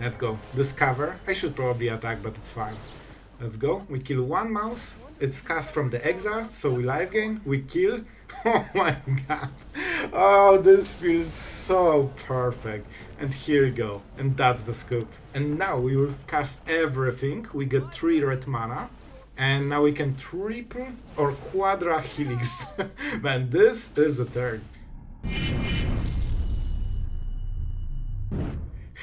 Let's go. Discover. I should probably attack, but it's fine. Let's go. We kill one mouse. It's cast from the exile, so we live gain. We kill. Oh my god. Oh, this feels so perfect. And here you go. And that's the scoop. And now we will cast everything. We get 3 red mana. And now we can triple or quadra helix. Man, this is a turn.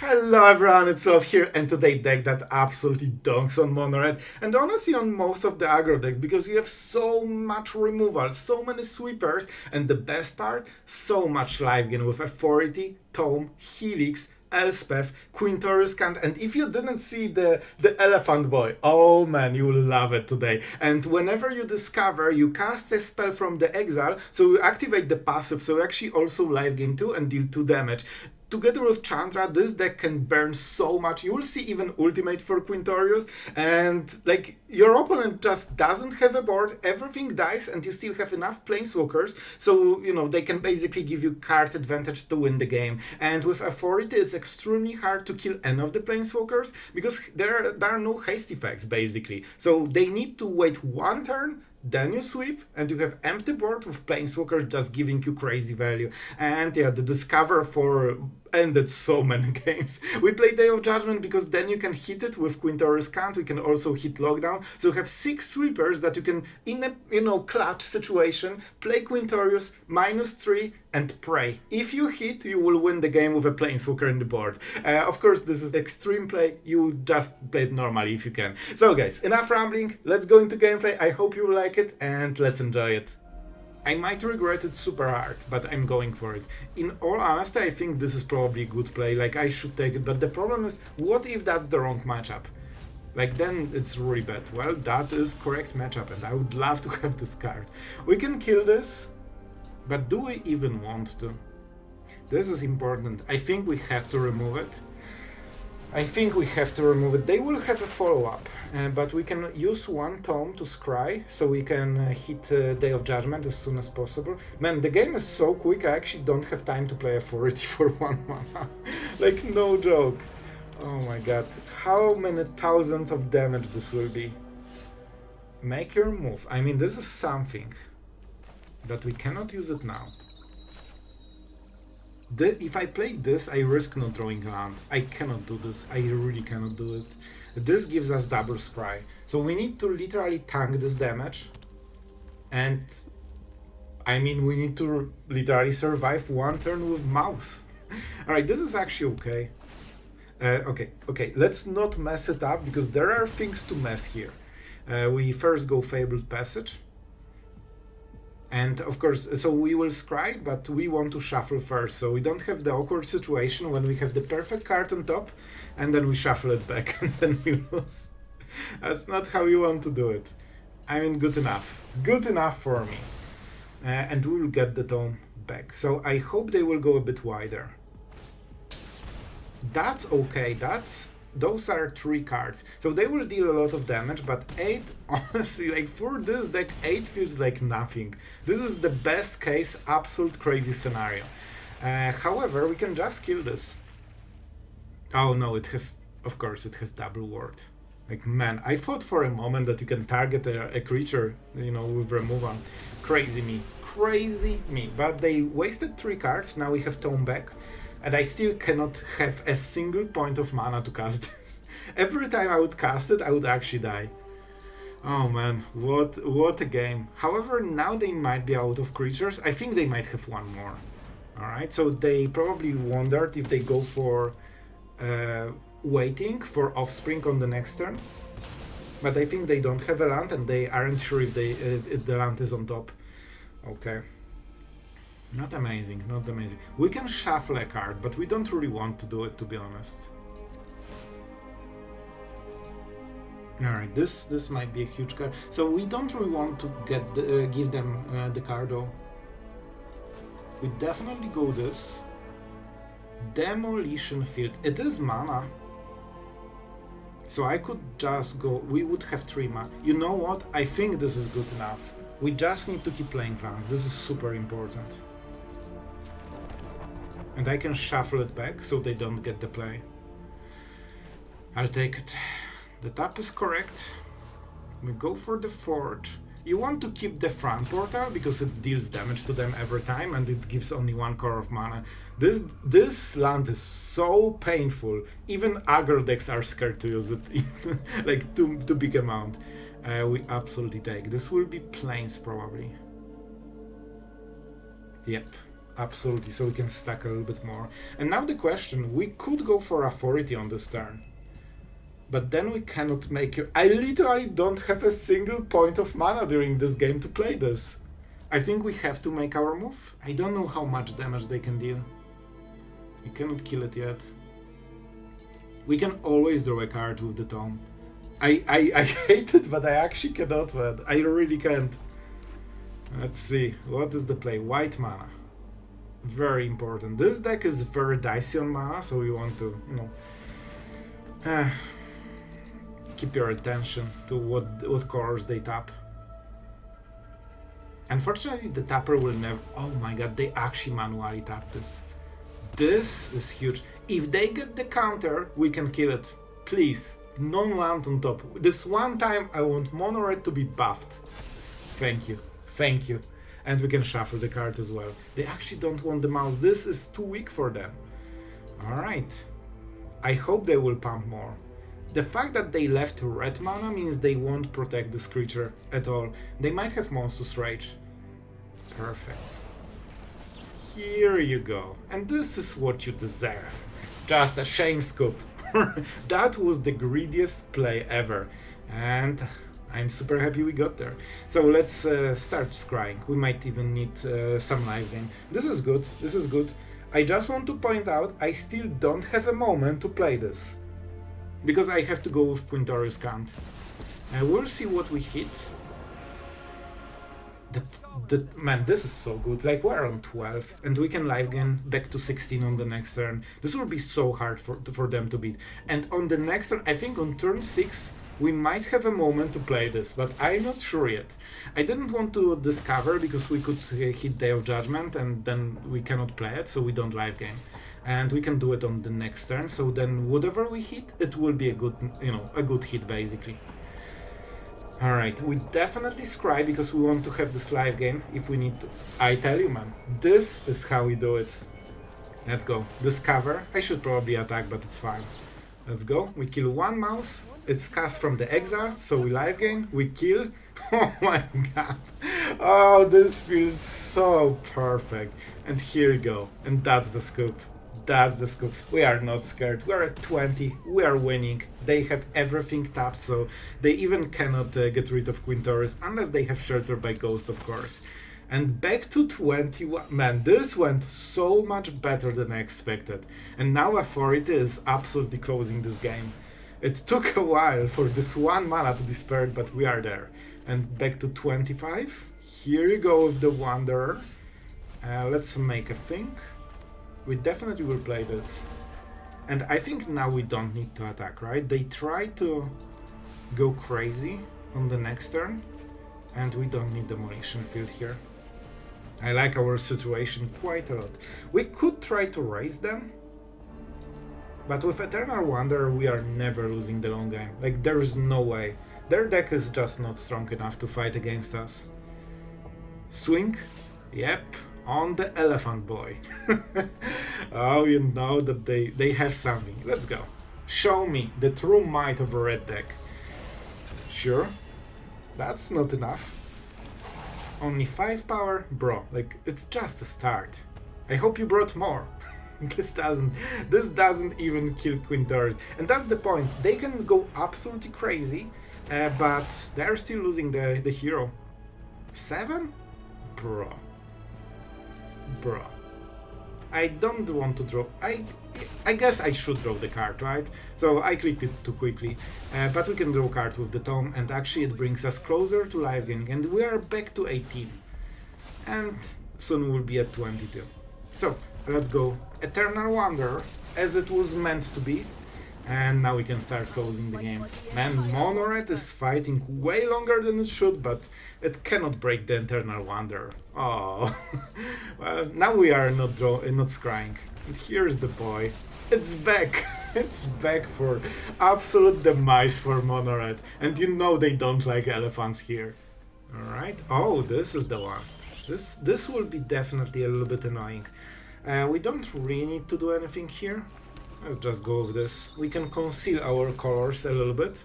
Hello everyone, it's Sloth here, and today deck that absolutely donks on mono red, and honestly on most of the aggro decks, because you have so much removal, so many sweepers, and the best part, so much live gain with Authority, Tome, Helix, Elspeth, Quintorius Kand, and if you didn't see the elephant boy, oh man, you will love it today. And whenever you discover, you cast a spell from the exile, so you activate the passive, so you actually also live gain 2 and deal 2 damage. Together with Chandra, this deck can burn so much. You will see even ultimate for Quintorius, and like your opponent just doesn't have a board, everything dies, and you still have enough Planeswalkers, so you know they can basically give you card advantage to win the game. And with Authority, it's extremely hard to kill any of the Planeswalkers because there are no haste effects basically. So they need to wait one turn. Then you sweep, and you have empty board with Planeswalker just giving you crazy value. And yeah, the Discover for ended so many games. We play Day of Judgment because then you can hit it with Quintorius Kand. We can also hit Lockdown. So you have 6 sweepers that you can, in a clutch situation, play Quintorius, -3, and pray. If you hit, you will win the game with a Planeswalker in the board. Of course, this is extreme play. You just play it normally if you can. So guys, enough rambling. Let's go into gameplay. I hope you like it, and let's enjoy it. I might regret it super hard, but I'm going for it. In all honesty, I think this is probably a good play, like I should take it, but the problem is, what if that's the wrong matchup? Like then it's really bad. Well, that is correct matchup, and I would love to have this card. We can kill this, but do we even want to? This is important. I think we have to remove it. They will have a follow-up, but we can use one tome to scry, so we can hit Day of Judgment as soon as possible. Man, the game is so quick, I actually don't have time to play Authority for 1 mana. Like, no joke. Oh my god. How many thousands of damage this will be? Make your move. I mean, this is something that we cannot use it now. If I play this, I risk not drawing land. I cannot do this. I really cannot do it. This gives us double scry. So we need to literally tank this damage. And I mean, we need to literally survive 1 turn with mouse. Alright, this is actually okay. Okay, let's not mess it up because there are things to mess here. We first go Fabled Passage. And of course, so we will scry, but we want to shuffle first, so we don't have the awkward situation when we have the perfect card on top, and then we shuffle it back, and then we lose. That's not how you want to do it. I mean, good enough. Good enough for me. And we will get the tome back. So I hope they will go a bit wider. That's okay, those are 3 cards, so they will deal a lot of damage, but 8, honestly, like for this deck, 8 feels like nothing. This is the best case, absolute crazy scenario. However, we can just kill this. Oh no, it has, of course, it has double ward. Like, man, I thought for a moment that you can target a creature, you know, with removal. Crazy me. But they wasted 3 cards, now we have Tome back. And I still cannot have a single point of mana to cast. Every time I would cast it, I would actually die. Oh man, what a game. However, now they might be out of creatures. I think they might have 1 more. Alright, so they probably wondered if they go for waiting for Offspring on the next turn. But I think they don't have a land and they aren't sure if the land is on top. Okay. Not amazing. We can shuffle a card, but we don't really want to do it, to be honest. Alright, this might be a huge card. So we don't really want to give them the card though. We definitely go this. Demolition Field. It is mana. So I could just go, we would have 3 mana. You know what? I think this is good enough. We just need to keep playing lands. This is super important. And I can shuffle it back so they don't get the play. I'll take it. The tap is correct. We go for the Forge. You want to keep the front portal because it deals damage to them every time and it gives only 1 core of mana. This land is so painful. Even aggro decks are scared to use it in like too big amount. We absolutely take. This will be Plains probably. Yep, absolutely. So we can stack a little bit more. And now the question, we could go for Authority on this turn. But then we cannot make it. I literally don't have a single point of mana during this game to play this. I think we have to make our move. I don't know how much damage they can deal. We cannot kill it yet. We can always draw a card with the Tome. I hate it, but I actually cannot, man. I really can't. Let's see. What is the play? White mana. Very important. This deck is very dicey on mana, so we want to, you know... keep your attention to what colors they tap. Unfortunately, the tapper will never... Oh my god, they actually manually tap this. This is huge. If they get the counter, we can kill it. Please, non-land on top. This one time, I want Mono Red to be buffed. Thank you. Thank you. And we can shuffle the card as well. They actually don't want the mouse. This is too weak for them. Alright. I hope they will pump more. The fact that they left red mana means they won't protect this creature at all. They might have Monstrous Rage. Perfect. Here you go. And this is what you deserve. Just a shame scoop. That was the greediest play ever. And I'm super happy we got there. So let's start scrying. We might even need some live game. This is good. This is good. I just want to point out I still don't have a moment to play this. Because I have to go with Quintorius Kand. We'll see what we hit. Man, this is so good. Like, we're on 12, and we can live gain back to 16 on the next turn. This will be so hard for them to beat. And on the next turn, I think on turn 6, we might have a moment to play this, but I'm not sure yet. I didn't want to discover, because we could hit Day of Judgment, and then we cannot play it, so we don't live gain. And we can do it on the next turn, so then whatever we hit, it will be a good, you know, a good hit basically. Alright, we definitely scry because we want to have this live game if we need to. I tell you, man, this is how we do it. Let's go. Discover. I should probably attack, but it's fine. Let's go. We kill one mouse. It's cast from the exile, so we live gain. We kill. Oh my god. Oh, this feels so perfect. And here you go. And that's the scoop. That's the scoop. We are not scared. We're at 20. We are winning. They have everything tapped, so they even cannot get rid of Quintorius unless they have Shelter by Ghost, of course. And back to 21. Man, this went so much better than I expected. And now Authority is absolutely closing this game. It took a while for this one mana to be spared, but we are there. And back to 25. Here you go with the Wanderer. Let's make a think. We definitely will play this. And I think now we don't need to attack, right? They try to go crazy on the next turn, and we don't need Demolition Field here. I like our situation quite a lot. We could try to raise them, but with Eternal Wanderer we are never losing the long game. Like, there is no way. Their deck is just not strong enough to fight against us. Swing? Yep. On the Elephant Boy. Oh, you know that they have something. Let's go. Show me the true might of a red deck. Sure. That's not enough. Only 5 power? Bro, like, it's just a start. I hope you brought more. This doesn't even kill Quintorius. And that's the point. They can go absolutely crazy, but they're still losing the hero. 7? Bro. I don't want to draw. I guess I should draw the card, right? So I clicked it too quickly. But we can draw cards with the Tome, and actually it brings us closer to live game, and we are back to 18. And soon we'll be at 22. So let's go Eternal Wanderer, as it was meant to be. And now we can start closing the game. Man, Mono Red is fighting way longer than it should, but it cannot break the Eternal Wanderer. Oh, well, now we are not scrying. And here's the boy. It's back! It's back for absolute demise for Mono Red. And you know they don't like elephants here. Alright. Oh, this is the one. This will be definitely a little bit annoying. We don't really need to do anything here. Let's just go with this. We can conceal our colors a little bit.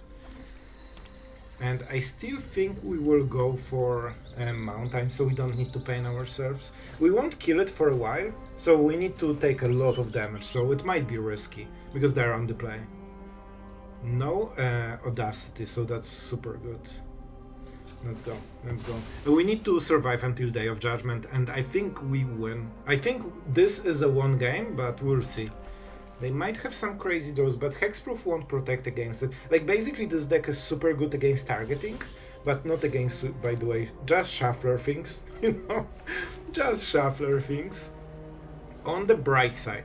And I still think we will go for Mountain, so we don't need to pain ourselves. We won't kill it for a while, so we need to take a lot of damage, so it might be risky, because they're on the play. No Audacity, so that's super good. Let's go, let's go. We need to survive until Day of Judgment, and I think we win. I think this is a one game, but we'll see. They might have some crazy draws, but Hexproof won't protect against it. Like, basically this deck is super good against targeting, but not against, by the way, just shuffler things, you know? Just shuffler things. On the bright side,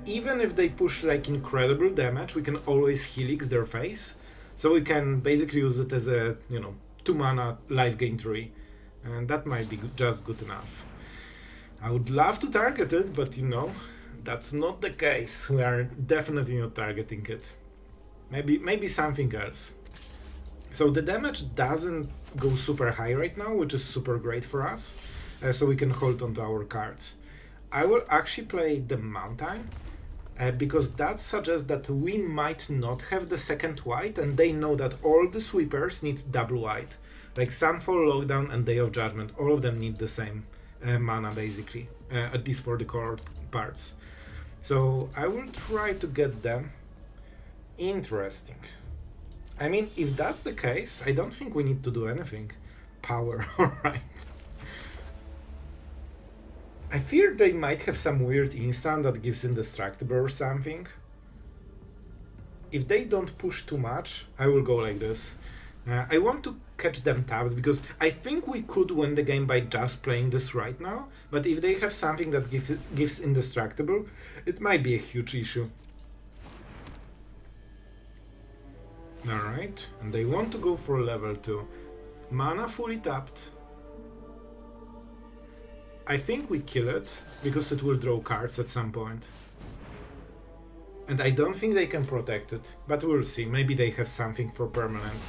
even if they push like incredible damage, we can always Helix their face. So we can basically use it as a, you know, 2 mana life gain tree. And that might be just good enough. I would love to target it, but you know, that's not the case. We are definitely not targeting it. Maybe something else. So the damage doesn't go super high right now, which is super great for us. So we can hold on to our cards. I will actually play the Mountain, because that suggests that we might not have the second white, and they know that all the sweepers need double white. Like Sunfall, Lockdown, and Day of Judgment, all of them need the same mana basically, at least for the core parts. So I will try to get them. Interesting. I mean, if that's the case, I don't think we need to do anything. Power, alright. I fear they might have some weird instant that gives indestructible or something. If they don't push too much, I will go like this. I want to catch them tapped, because I think we could win the game by just playing this right now, but if they have something that gives indestructible, it might be a huge issue. Alright, and they want to go for level 2. Mana fully tapped. I think we kill it, because it will draw cards at some point. And I don't think they can protect it, but we'll see. Maybe they have something for permanent.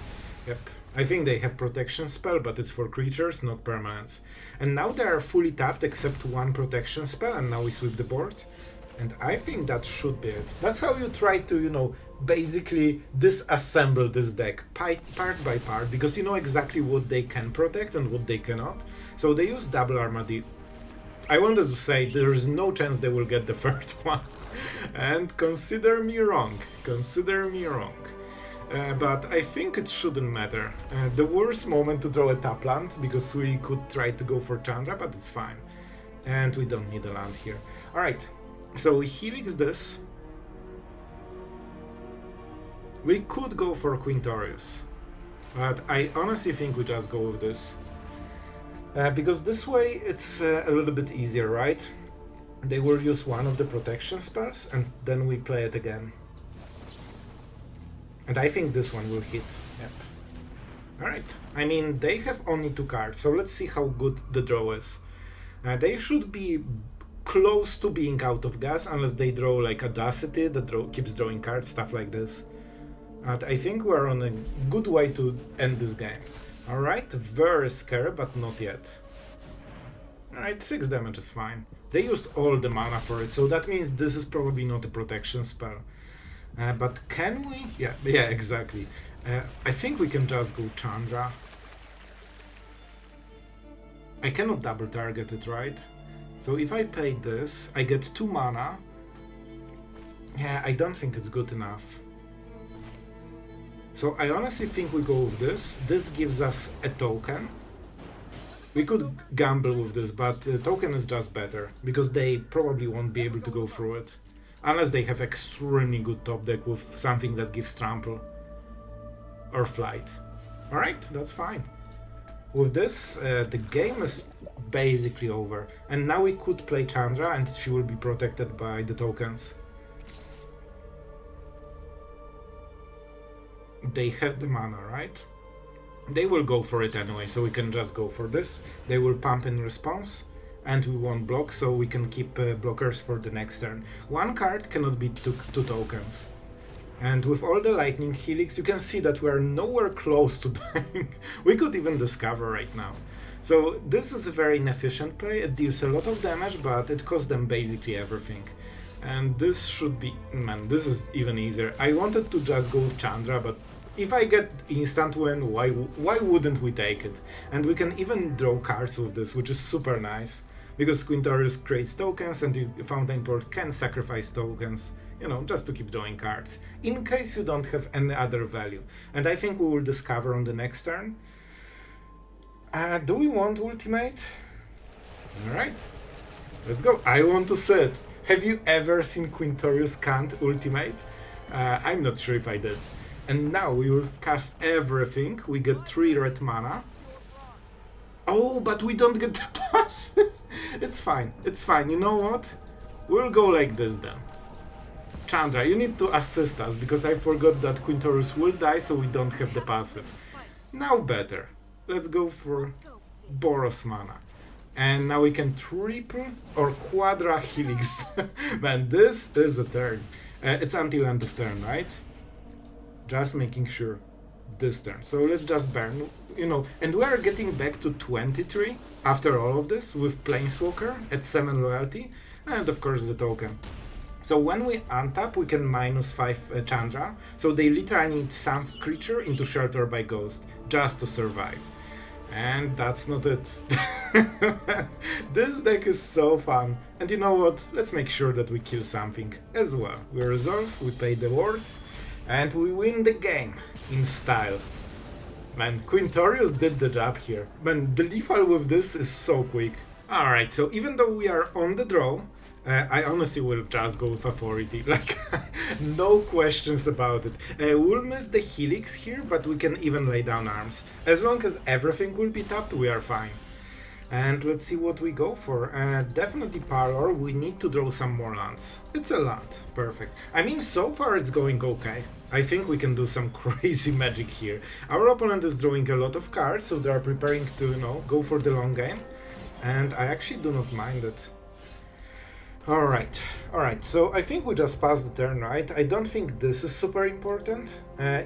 Yep, I think they have protection spell, but it's for creatures, not permanents. And now they are fully tapped except one protection spell, and now we sweep the board. And I think that should be it. That's how you try to, you know, basically disassemble this deck part by part, because you know exactly what they can protect and what they cannot. So they use double Armadillo. I wanted to say there is no chance they will get the third one. And consider me wrong. Consider me wrong. But I think it shouldn't matter. The worst moment to draw a tap land, because we could try to go for Chandra, but it's fine. And we don't need a land here. Alright, so we helix this. We could go for Quintorius, but I honestly think we just go with this. Because this way it's a little bit easier, right? They will use one of the protection spells, and then we play it again. And I think this one will hit. Yep. Alright. I mean, they have only 2 cards, so let's see how good the draw is. They should be close to being out of gas, unless they draw like Audacity that keeps drawing cards, stuff like this. And I think we're on a good way to end this game. Alright, very scary, but not yet. Alright, 6 damage is fine. They used all the mana for it, so that means this is probably not a protection spell. But can we? Yeah, exactly. I think we can just go Chandra. I cannot double target it, right? So if I pay this, I get 2 mana. Yeah, I don't think it's good enough. So I honestly think we go with this. This gives us a token. We could gamble with this, but the token is just better, because they probably won't be able to go through it. Unless they have extremely good top deck with something that gives trample. Or flight. Alright, that's fine. With this, the game is basically over. And now we could play Chandra, and she will be protected by the tokens. They have the mana, right? They will go for it anyway, so we can just go for this. They will pump in response, and we won't block, so we can keep blockers for the next turn. 1 card cannot beat 2 tokens. And with all the Lightning Helix, you can see that we are nowhere close to dying. We could even discover right now. So this is a very inefficient play. It deals a lot of damage, but it costs them basically everything. And this should be... man, this is even easier. I wanted to just go with Chandra, but if I get instant win, why wouldn't we take it? And we can even draw cards with this, which is super nice. Because Quintorius creates tokens and Fountainport can sacrifice tokens, you know, just to keep drawing cards. In case you don't have any other value. And I think we will discover on the next turn. Do we want ultimate? Alright, let's go. I want to see it. Have you ever seen Quintorius Kand ultimate? I'm not sure if I did. And now we will cast everything. We get 3 red mana. Oh, but we don't get the pass. It's fine, it's fine. You know what? We'll go like this then. Chandra, you need to assist us because I forgot that Quintorius will die, so we don't have the passive. Now better. Let's go for Boros mana. And now we can triple or quadra helix. Man, this is a turn. It's until end of turn, right? Just making sure this turn. So let's just burn, you know. And we are getting back to 23 after all of this with Planeswalker at 7 loyalty. And of course the token. So when we untap, we can -5 Chandra. So they literally need some creature into Shelter by Ghost just to survive. And that's not it. This deck is so fun. And you know what? Let's make sure that we kill something as well. We resolve, we pay the ward, and we win the game in style. Man, Quintorius did the job here. Man, the lethal with this is so quick. Alright, so even though we are on the draw, I honestly will just go with Authority, like, no questions about it. We'll miss the Helix here, but we can even lay down arms. As long as everything will be tapped, we are fine. And let's see what we go for. Definitely Parlor, we need to draw some more lands. It's a land, perfect. I mean, so far it's going okay. I think we can do some crazy magic here. Our opponent is drawing a lot of cards, so they are preparing to, you know, go for the long game. And I actually do not mind it. Alright, so I think we just pass the turn, right? I don't think this is super important.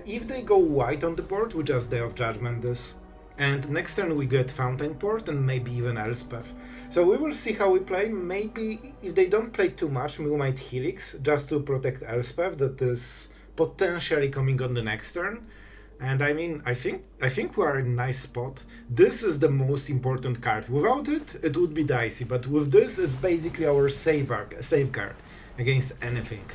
If they go white on the board, we just Day of Judgment this. And next turn we get Fountainport and maybe even Elspeth. So we will see how we play. Maybe if they don't play too much, we might Helix just to protect Elspeth that is potentially coming on the next turn. And I mean, I think we are in a nice spot. This is the most important card. Without it, it would be dicey, but with this, it's basically our safeguard against anything.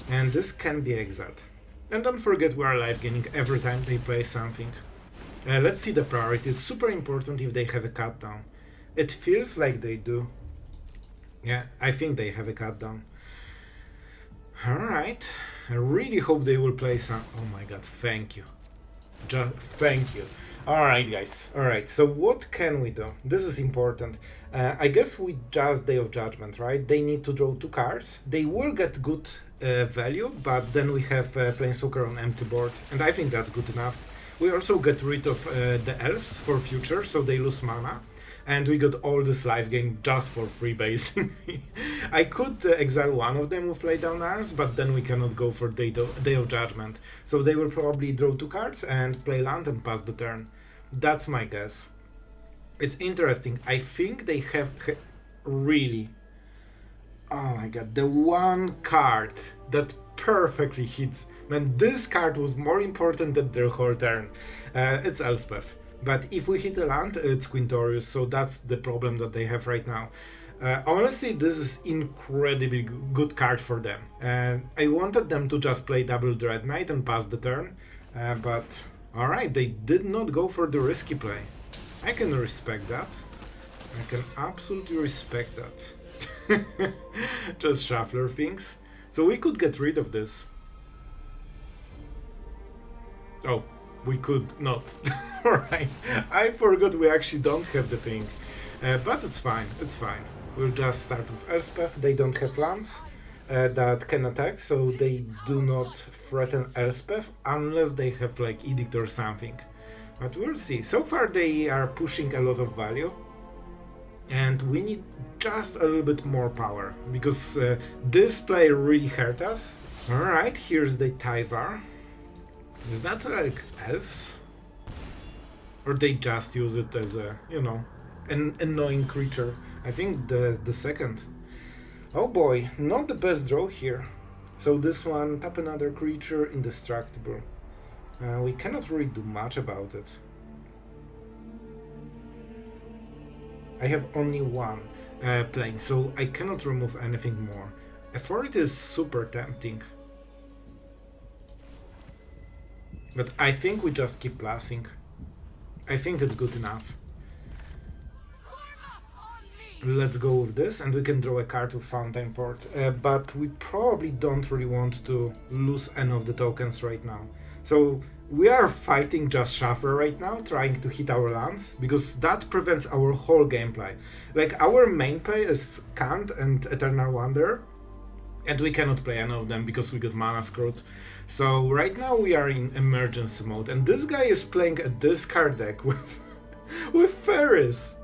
And this can be exiled. And don't forget we are life gaining every time they play something. Let's see the priority. It's super important if they have a cut down. It feels like they do. Yeah, I think they have a cut down. Alright. I really hope they will play some... Oh my god, thank you. Just thank you. Alright guys, alright, so what can we do? This is important. I guess we just Day of Judgment, right? They need to draw 2 cards. They will get good value, but then we have Planeswalker on empty board, and I think that's good enough. We also get rid of the elves for future, so they lose mana. And we got all this life gain just for free, basically. I could exile one of them with Lay Down Arms, but then we cannot go for Day of Judgment. So they will probably draw 2 cards and play land and pass the turn. That's my guess. It's interesting. I think they have really... Oh my god, the one card that perfectly hits. Man, this card was more important than their whole turn. It's Elspeth. But if we hit a land, it's Quintorius, so that's the problem that they have right now. Honestly, this is incredibly good card for them. I wanted them to just play double Dread Knight and pass the turn, but alright, they did not go for the risky play. I can respect that. I can absolutely respect that. Just shuffler things. So we could get rid of this. Oh. We could not. Alright, I forgot we actually don't have the thing. But it's fine, it's fine. We'll just start with Elspeth. They don't have lands that can attack, so they do not threaten Elspeth unless they have like Edict or something. But we'll see. So far they are pushing a lot of value. And we need just a little bit more power, because this play really hurt us. Alright, here's the Tyvar. Is that like elves? Or they just use it as a, you know, an annoying creature? I think the second. Oh boy, not the best draw here. So this one, tap another creature, indestructible. We cannot really do much about it. I have only one plane, so I cannot remove anything more. Authority is super tempting. But I think we just keep blasting. I think it's good enough. Let's go with this, and we can draw a card with Fountainport. But we probably don't really want to lose any of the tokens right now. So we are fighting just Shuffle right now, trying to hit our lands, because that prevents our whole gameplay. Like, our main play is Kand and Eternal Wanderer, and we cannot play any of them because we got mana screwed. So right now we are in emergency mode, and this guy is playing a discard deck with Ferris.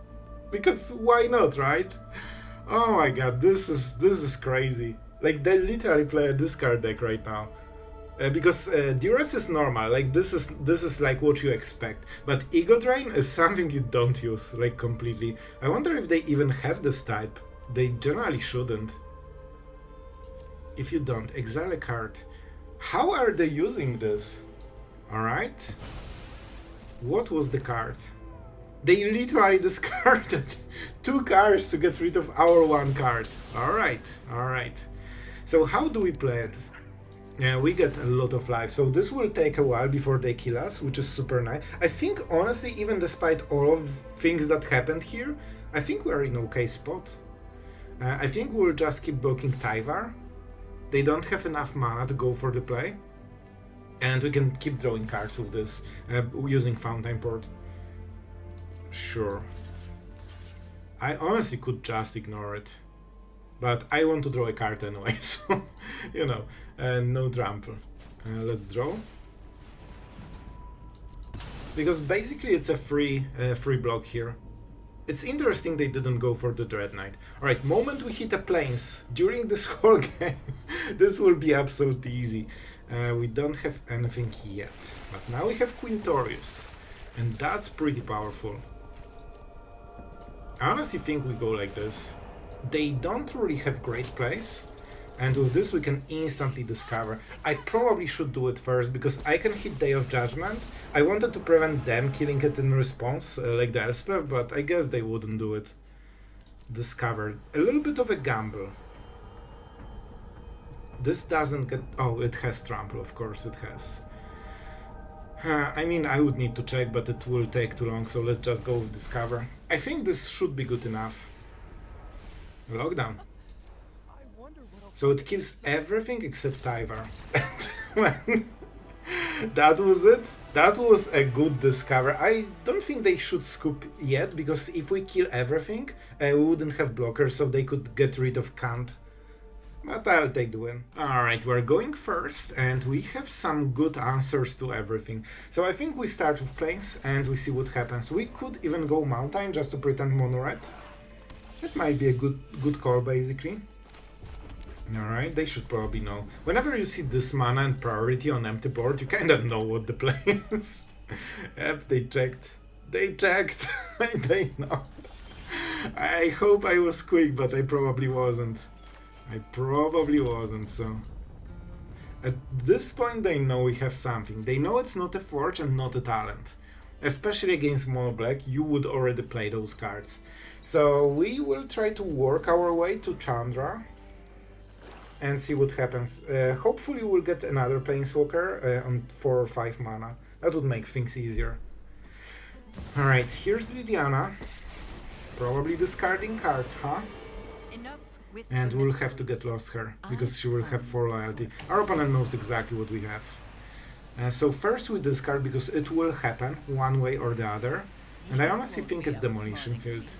Because why not, right? Oh my god, this is crazy. Like, they literally play a discard deck right now. Because Duress is normal, like this is like what you expect. But Ego Drain is something you don't use, like, completely. I wonder if they even have this type. They generally shouldn't. If you don't, exile a card. How are they using this? Alright. What was the card? They literally discarded 2 cards to get rid of our 1 card. Alright, alright. So how do we play it? Yeah, we get a lot of life, so this will take a while before they kill us, which is super nice. I think, honestly, even despite all of things that happened here, I think we're in okay spot. I think we'll just keep blocking Tyvar. They don't have enough mana to go for the play. And we can keep drawing cards with this, using Fountainport. Sure. I honestly could just ignore it. But I want to draw a card anyway, so, you know, no trample. Let's draw. Because basically it's a free block here. It's interesting they didn't go for the Dread Knight. Alright, moment we hit a plains during this whole game, this will be absolutely easy. We don't have anything yet. But now we have Quintorius. And that's pretty powerful. I honestly think we go like this. They don't really have great plays, and with this we can instantly discover. I probably should do it first, because I can hit Day of Judgment. I wanted to prevent them killing it in response, like the Elspeth, but I guess they wouldn't do it. Discover. A little bit of a gamble. This doesn't get... Oh, it has trample, of course it has. I mean, I would need to check, but it will take too long, so let's just go with Discover. I think this should be good enough. Lockdown. So it kills everything except Tyvar. That was it. That was a good Discover. I don't think they should scoop yet, because if we kill everything, we wouldn't have blockers, so they could get rid of Kand. But I'll take the win. Alright, we're going first, and we have some good answers to everything. So I think we start with plains, and we see what happens. We could even go mountain just to pretend mono red. That might be a good call, basically. Alright, they should probably know. Whenever you see this mana and priority on empty board, you kind of know what the play is. Yep, they checked. They checked. They know. I hope I was quick, but I probably wasn't. So... At this point they know we have something. They know it's not a forge and not a talent. Especially against mono black, you would already play those cards. So we will try to work our way to Chandra and see what happens. Hopefully we'll get another Planeswalker on 4 or 5 mana. That would make things easier. Alright, here's Lydiana. Probably discarding cards, huh? And we'll have to get lost her, because she will have 4 loyalty. Our opponent knows exactly what we have. So first we discard, because it will happen one way or the other. And I honestly think it's Demolition Field.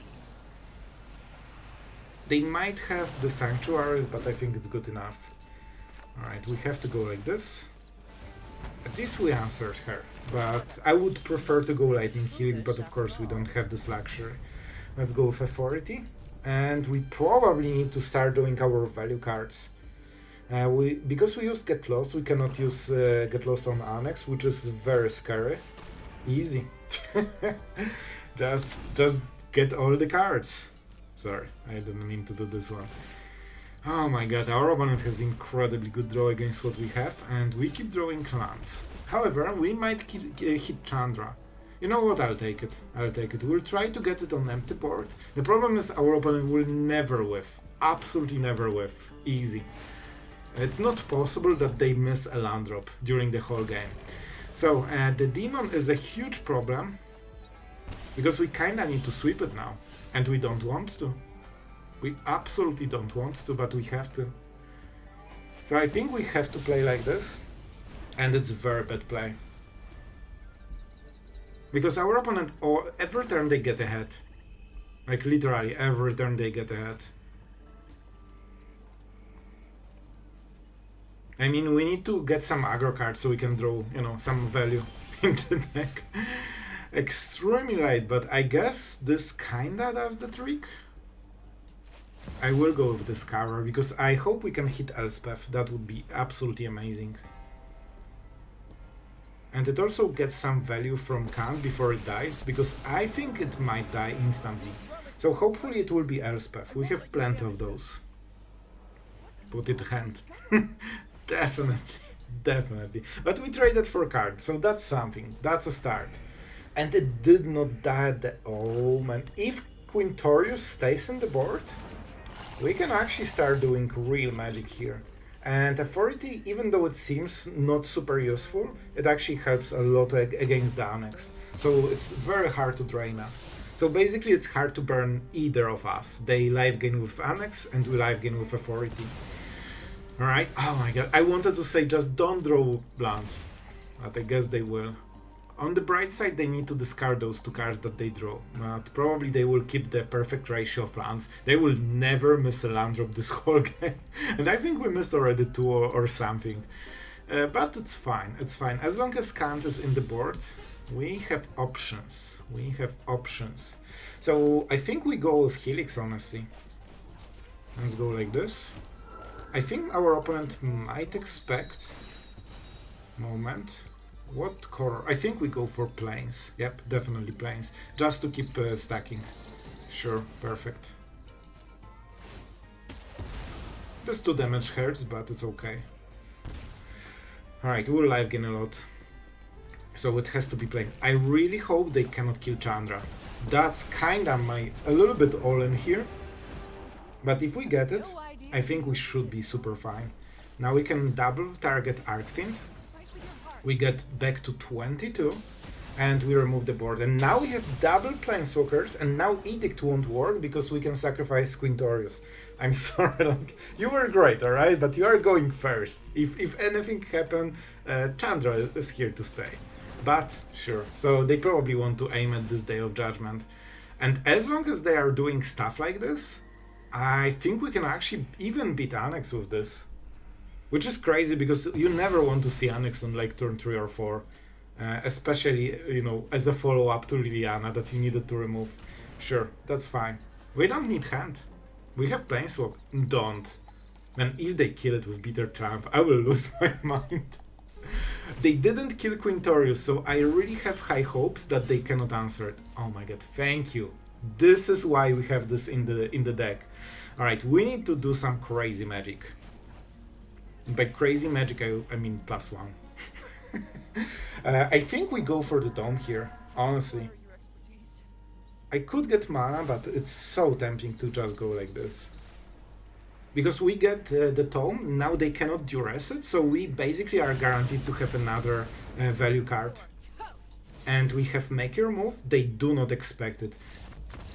They might have the Sanctuaries, but I think it's good enough. Alright, we have to go like this. At least we answered her, but I would prefer to go Lightning Helix, but of course we don't have this luxury. Let's go with Authority. And we probably need to start doing our value cards. Because we use Get Lost, we cannot use Get Lost on Annex, which is very scary. Easy. just get all the cards. Sorry, I didn't mean to do this one. Oh my god, our opponent has incredibly good draw against what we have, and we keep drawing lands. However, we might hit Chandra. You know what, I'll take it. I'll take it. We'll try to get it on empty board. The problem is our opponent will never whiff. Absolutely never whiff. Easy. It's not possible that they miss a land drop during the whole game. So, the demon is a huge problem, because we kinda need to sweep it now, and we don't want to. We absolutely don't want to, but we have to. So I think we have to play like this, and it's a very bad play. Because our opponent, every turn they get ahead. Like literally, every turn they get ahead. I mean, we need to get some aggro cards so we can draw, you know, some value in the deck. Extremely late, but I guess this kinda does the trick. I will go with this cover, because I hope we can hit Elspeth. That would be absolutely amazing. And it also gets some value from Kand before it dies, because I think it might die instantly. So hopefully it will be Elspeth. We have plenty of those. Put it hand. Definitely, definitely. But we traded for cards, so that's something. That's a start. And it did not die at the... Oh man, if Quintorius stays on the board, we can actually start doing real magic here. And Authority, even though it seems not super useful, it actually helps a lot against the Annex. So it's very hard to drain us. So basically it's hard to burn either of us. They live gain with Annex and we live gain with Authority. Alright, oh my god, I wanted to say just don't draw lands, but I guess they will. On the bright side, they need to discard those two cards that they draw, but probably they will keep the perfect ratio of lands. They will never miss a land drop this whole game, and I think we missed already two or something. But it's fine, it's fine. As long as Kand is in the board, we have options. We have options. So I think we go with Helix, honestly. Let's go like this. I think our opponent might expect... Moment. What color? I think we go for plains. Yep, definitely plains. Just to keep stacking. Sure, perfect. This 2 damage hurts, but it's okay. Alright, we'll live gain a lot. So it has to be plain. I really hope they cannot kill Chandra. That's kinda a little bit all in here. But if we get it, I think we should be super fine. Now we can double target Archfiend. We get back to 22, and we remove the board. And now we have double Planeswalkers, and now Edict won't work because we can sacrifice Quintorius. I'm sorry, like, you were great, alright? But you are going first. If anything happens, Chandra is here to stay. But, sure. So they probably want to aim at this Day of Judgment. And as long as they are doing stuff like this, I think we can actually even beat Annex with this. Which is crazy, because you never want to see Annex on like turn 3 or 4. Especially, you know, as a follow-up to Liliana that you needed to remove. Sure, that's fine. We don't need hand. We have Planeswalk. Don't. Man, if they kill it with Bitter Triumph, I will lose my mind. They didn't kill Quintorius, so I really have high hopes that they cannot answer it. Oh my god, thank you. This is why we have this in the deck. Alright, we need to do some crazy magic. By crazy magic, I mean +1. I think we go for the Tome here, honestly. I could get mana, but it's so tempting to just go like this. Because we get the Tome, now they cannot duress it, so we basically are guaranteed to have another value card. And we have Make Your Move, they do not expect it.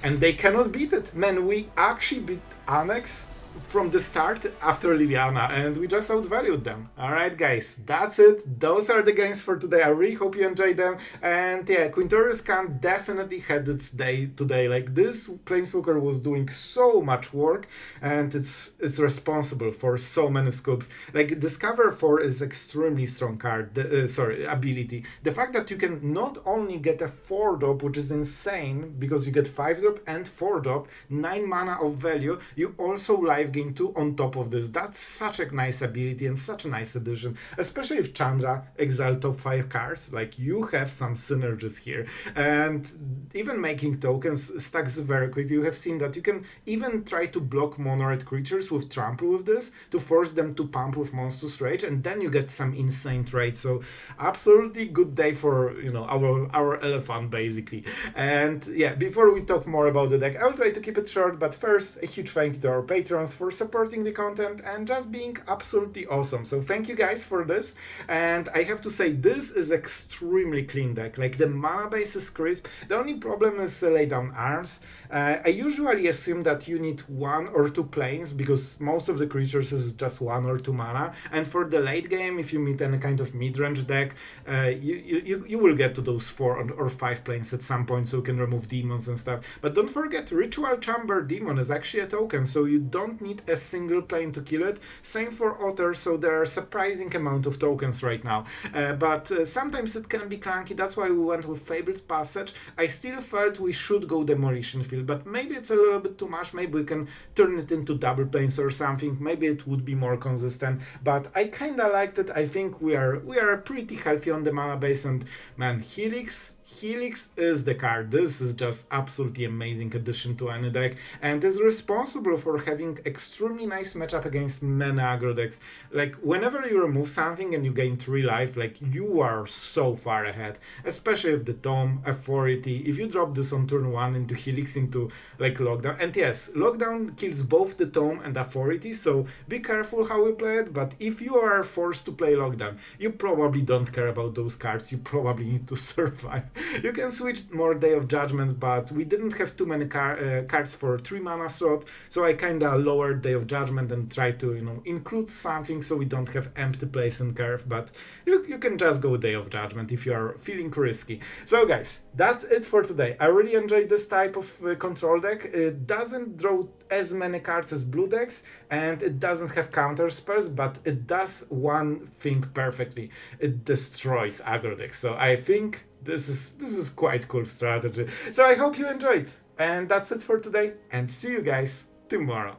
And they cannot beat it. Man, we actually beat Annex from the start after Liliana, and we just outvalued them. Alright guys, that's it. Those are the games for today. I really hope you enjoyed them. And yeah, Quintorius Kand definitely had its day today. Like, this Planeswalker was doing so much work, and it's responsible for so many scoops. Like, Discover 4 is extremely strong card, ability. The fact that you can not only get a 4-drop, which is insane, because you get 5-drop and 4-drop, 9 mana of value, you also live 5 gain 2 on top of this. That's such a nice ability and such a nice addition, especially if Chandra exile top 5 cards. Like, you have some synergies here, and even making tokens stacks very quick. You have seen that you can even try to block mono red creatures with trample with this to force them to pump with Monstrous Rage, and then you get some insane trades. So absolutely good day for, you know, our elephant basically. And yeah, before we talk more about the deck, I will try to keep it short, but first a huge thank you to our patrons for supporting the content and just being absolutely awesome. So thank you guys for this. And I have to say, this is extremely clean deck. Like, the mana base is crisp. The only problem is lay down arms. I usually assume that you need 1 or 2 planes because most of the creatures is just 1 or 2 mana. And for the late game, if you meet any kind of mid-range deck, you will get to those 4 or 5 planes at some point, so you can remove demons and stuff. But don't forget, Ritual Chamber Demon is actually a token, so you don't need a single plane to kill it. Same for Otter, so there are a surprising amount of tokens right now. But sometimes it can be clunky, that's why we went with Fabled Passage. I still felt we should go Demolition Field, but maybe it's a little bit too much. Maybe we can turn it into double planes or something. Maybe it would be more consistent, but I kinda liked it. I think we are pretty healthy on the mana base, and man, Helix is the card. This is just absolutely amazing addition to any deck, and is responsible for having extremely nice matchup against many aggro decks. Like, whenever you remove something and you gain 3 life, like, you are so far ahead, especially with the Tome, Authority. If you drop this on turn 1 into Helix into like Lockdown, and yes, Lockdown kills both the Tome and Authority, so be careful how you play it, but if you are forced to play Lockdown, you probably don't care about those cards, you probably need to survive. You can switch more Day of Judgments, but we didn't have too many cards for 3 mana slot, so I kinda lowered Day of Judgment and tried to, you know, include something so we don't have empty place in curve, but you can just go Day of Judgment if you are feeling risky. So guys, that's it for today. I really enjoyed this type of control deck. It doesn't draw as many cards as blue decks, and it doesn't have counter spells, but it does one thing perfectly. It destroys aggro decks, so I think this is quite cool strategy. So I hope you enjoyed, and that's it for today, and see you guys tomorrow.